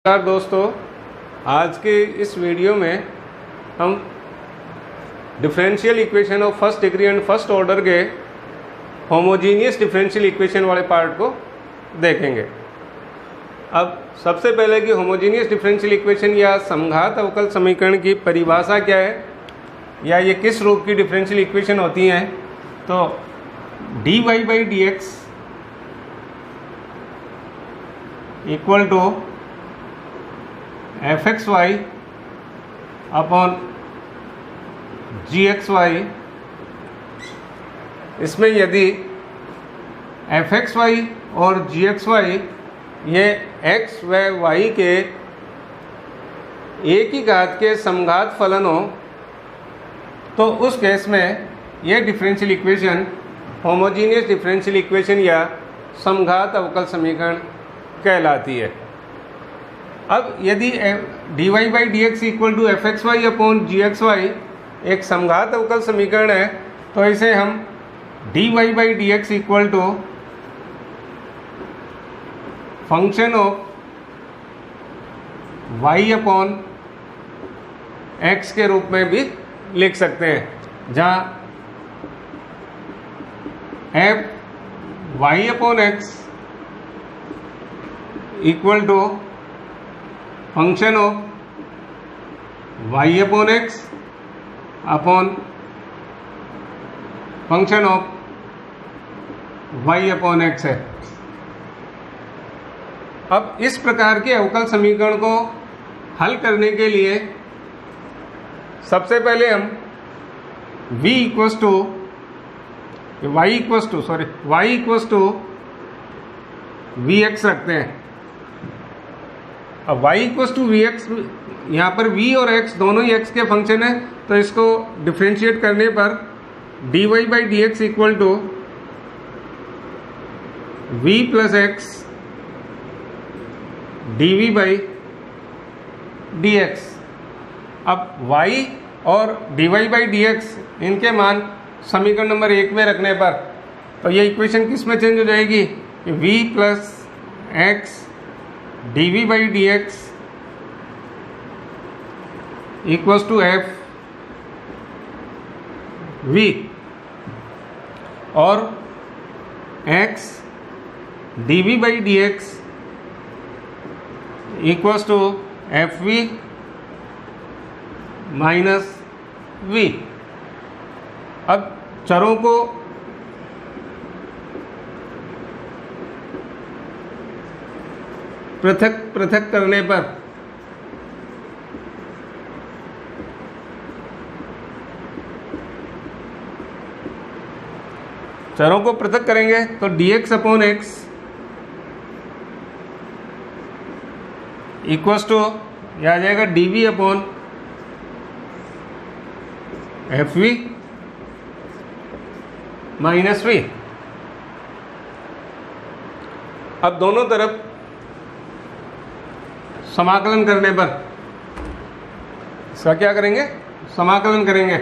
नमस्कार दोस्तों, आज के इस वीडियो में हम differential equation of first degree and first order के होमोजीनियस डिफरेंशियल इक्वेशन वाले पार्ट को देखेंगे। अब सबसे पहले कि होमोजीनियस डिफरेंशियल इक्वेशन या समघात अवकल समीकरण की परिभाषा क्या है या ये किस रूप की डिफरेंशियल इक्वेशन होती हैं। तो dy by d x equal to f x y upon g x y, इसमें यदि एफ एक्स वाई और जी एक्स वाई ये एक्स व वाई के एक ही घात के समघात फलन हो तो उस केस में यह differential equation homogeneous differential equation या समघात अवकल समीकरण कहलाती है। अब यदि dy by d x equal to f x y upon g x y एक समघात अवकल समीकरण है तो इसे हम dy by d x equal to function of y upon x के रूप में भी लिख सकते हैं, जहाँ f y upon x equal to function of y upon x upon function of y upon x है। अब इस प्रकार के अवकल समीकरण को हल करने के लिए सबसे पहले हम y equals to v x रखते हैं। अब y equals to v x, यहाँ पर v और x दोनों ही x के फंक्शन है तो इसको डिफ्रेंशिएट करने पर dy by d x equal to v plus x dv by d x. अब y और dy बाई डी एक्स इनके मान समीकरण नंबर 1 में रखने पर तो ये इक्वेशन किस में चेंज हो जाएगी कि v plus x dv by d x equals to f v और x dv by d x equals to f v minus v. अब चरों को पृथक पृथक करने पर चरों को पृथक करेंगे तो dx upon x equals to यह आ जाएगा dv upon f v minus v. अब दोनों तरफ समाकलन करने पर इसका क्या करेंगे, समाकलन करेंगे।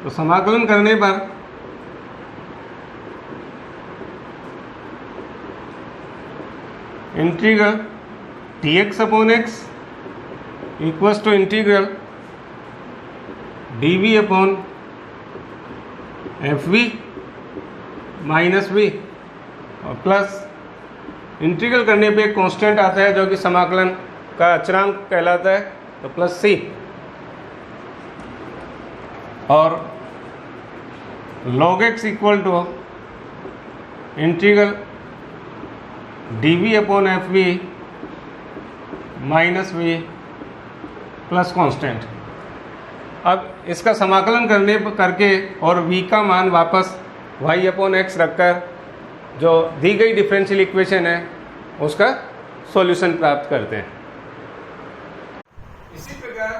तो समाकलन करने पर integral dx upon x equals to integral dv upon f v minus v और प्लस इंटीग्रल करने पे एक कांस्टेंट आता है जो कि समाकलन का अचरांक कहलाता है, तो प्लस सी और log x equal to integral dv upon f v minus v plus constant. अब इसका समाकलन करके और v का मान वापस y अपॉन एक्स रखकर जो दी गई डिफरेंशियल इक्वेशन है उसका सॉल्यूशन प्राप्त करते हैं। इसी प्रकार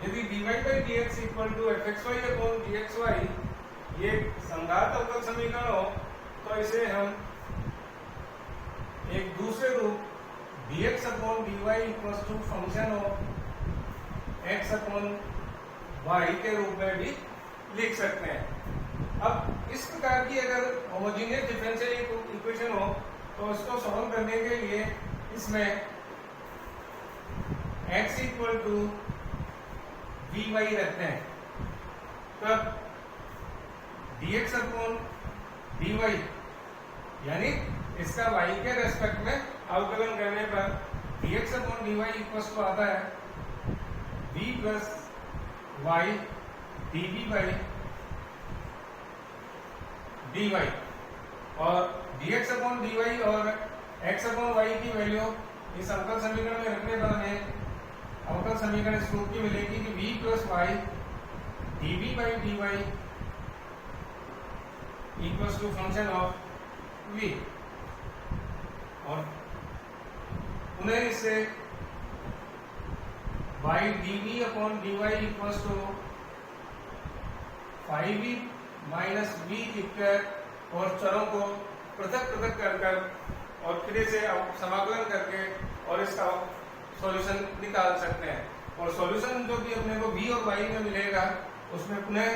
यदि dy by d x equal to f x y upon g x y ये समघात अवकल समीकरण हो तो इसे हम एक दूसरे रूप dx upon dy equal to function of x upon y के रूप में भी लिख सकते हैं। अब इस प्रकार की अगर होमोजेनियस डिफरेंशियल इक्वेशन हो तो इसको सॉल्व करने के लिए इसमें x equal to v y रखते हैं, तब dx अपॉन dy यानी इसका y के रेस्पेक्ट में अवकलन करने पर dx upon dy equal to आता है v plus y dv by dy, और dx अपॉन dy और x अपॉन y की वैल्यू इस अवकल समीकरण में रखने पर हमें अवकल समीकरण इस रूप की मिलेगी कि v plus y dv by dy equals to function of v, और उन्हें इससे y dv upon dy equals to 5v minus v लिखकर और चरों को पृथक पृथक कर और फिर से समाकलन करके और इसका सॉल्यूशन निकाल सकते हैं। और सॉल्यूशन जो कि अपने को v और y में मिलेगा उसमें पुनः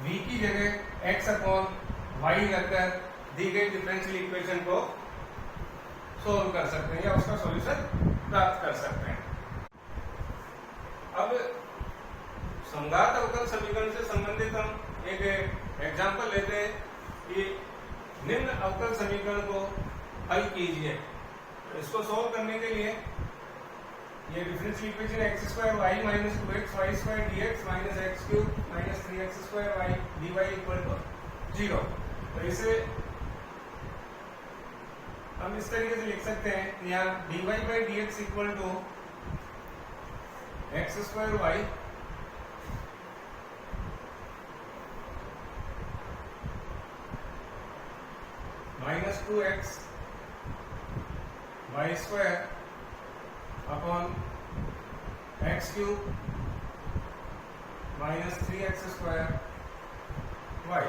v की जगह x अपॉन y रखकर दी गई डिफरेंशियल इक्वेशन को सोल्व कर सकते हैं या उसका सॉल्यूशन प्राप्त कर सकते हैं। अब समघात अवकल समीकरण से संबंधित हम एक एग्जाम्पल लेते हैं कि निम्न अवकल समीकरण को हल कीजिए। तो इसको सोल्व करने के लिए ये differential equation x square y minus 2x y square dx minus x cube minus 3x square y dy equal to 0। तो इसे हम इस तरीके से लिख सकते हैं, यहाँ dy by dx equal to x square y minus 2x y square upon x cube minus 3x square y.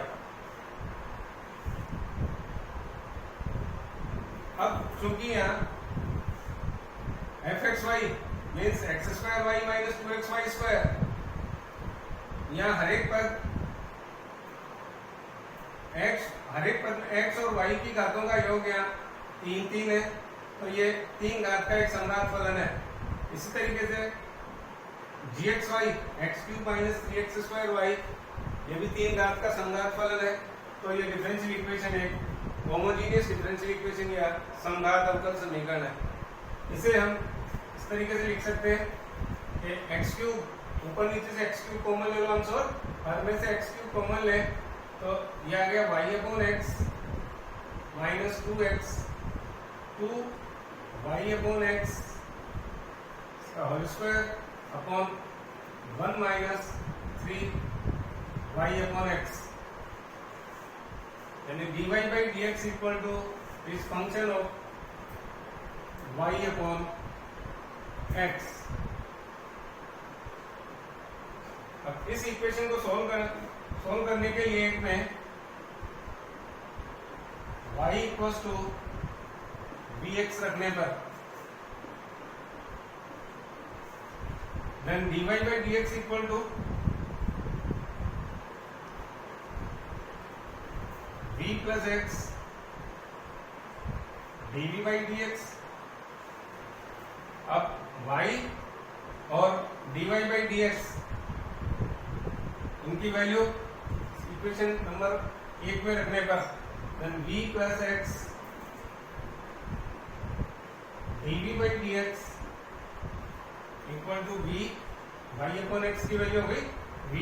अब चूंकि यहाँ f x y means x square y minus 2x y square, यहाँ हर एक पद x और y की घातों का योग यहाँ 3 है, तो ये 3 घात का एक समघात फलन है। इसी तरीके से gxy x cube minus 3x square y ये भी 3 घात का समघात फलन है। तो ये डिफरेंशियल इक्वेशन एक होमोजीनियस डिफरेंशियल इक्वेशन या समघात अवकल समीकरण है। इसे हम इस तरीके से लिख सकते हैं कि एक्स क्यूब ऊपर नीचे से एक्स क्यूब कॉमन ले लो अंश और हर में से एक्स क्यूब कॉमन ले, तो ये आ गया y upon x minus 2x 2 y upon x इसका whole square upon 1 minus 3 y upon x, यानी dy by dx equal to इस function of y upon x। अब इस इक्वेशन को सोल्व करने के लिए मैं y इक्वल्स टू bx रखने पर then dy by dx equal to v plus x dv by dx। अब y और dy बाई dx इनकी वैल्यू इक्वेशन नंबर 1 में रखने पर then v plus x dv by dx equal to v y upon x की value हो गई v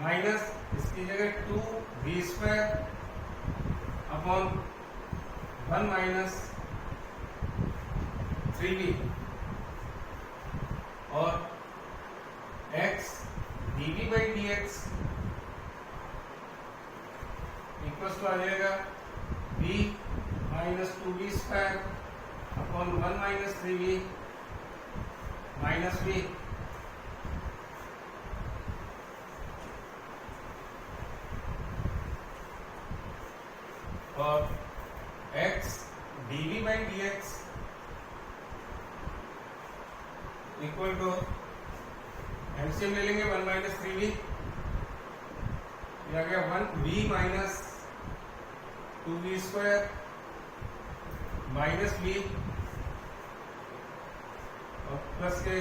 minus इसकी जगह 2v square upon 1 minus 3v और x dv by dx equals to आ जाएगा v minus 2v square upon 1 minus 3v minus v। और x dv by dx equal to LCM ले लेंगे 1 माइनस 3v, यह आ गया 1v minus 2v square minus v और प्लस के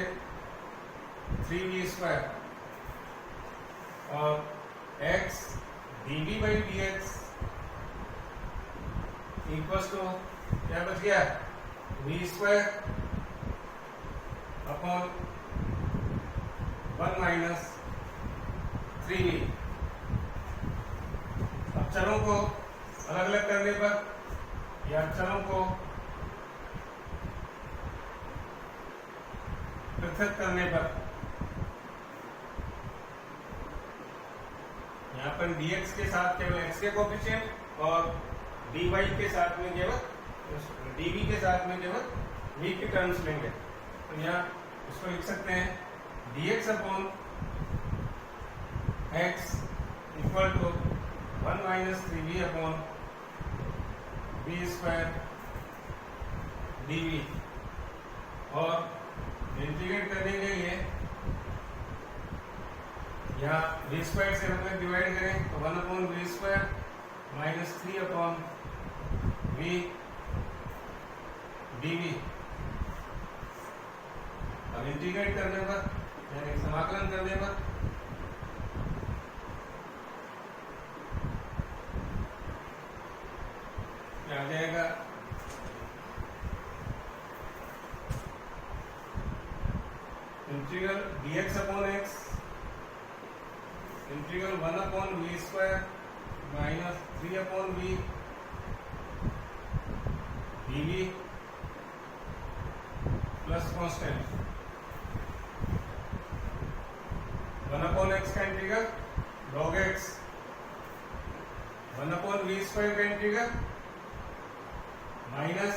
3v² और x dv/dx इक्वल्स टू क्या बच गया, v² अपॉन 1 माइनस 3v। अब चरों को अलग अलग करने पर या चरों को पृथक करने पर यहाँ पर dx के साथ केवल x के कोएफिशिएंट और dy के साथ में केवल dv के साथ में केवल v के टर्म्स लेंगे। तो यहाँ इसको लिख सकते हैं dx upon x equal to 1 minus 3v upon v² dv और इंटीग्रेट करने के लिए यहाँ v² से हम लोग डिवाइड करें तो 1 upon v² minus 3 upon v dv। अब इंटीग्रेट करने पर यानी समाकलन करने पर क्या आ जाएगा, integral dx upon x integral 1 upon v² minus 3 upon v dv plus constant 1 upon x का integral log x 1 upon v² का integral minus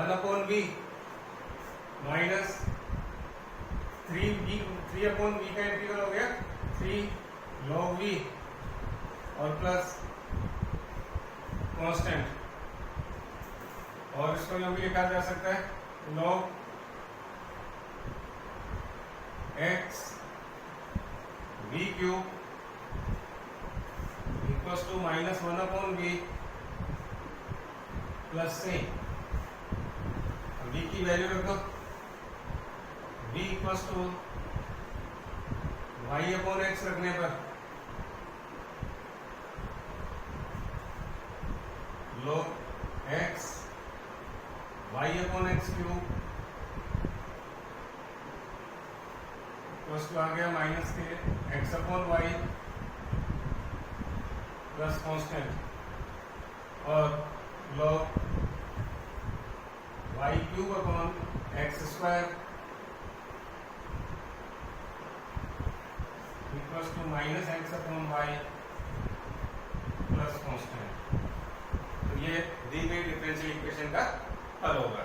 1 upon v minus 3 upon v का इंटीग्रल हो गया 3 log v और प्लस कांस्टेंट। और इसको यूं भी लिखा जा सकता है log x v cube equals to minus 1 upon v plus c। v की वैल्यू रख दो, v equals to y upon x रखने पर log x y upon x cube equals to आ गया माइनस के x upon y plus constant और log y cube upon x² equals to minus x upon y plus constant. तो ये दी गई differential equation का हल होगा।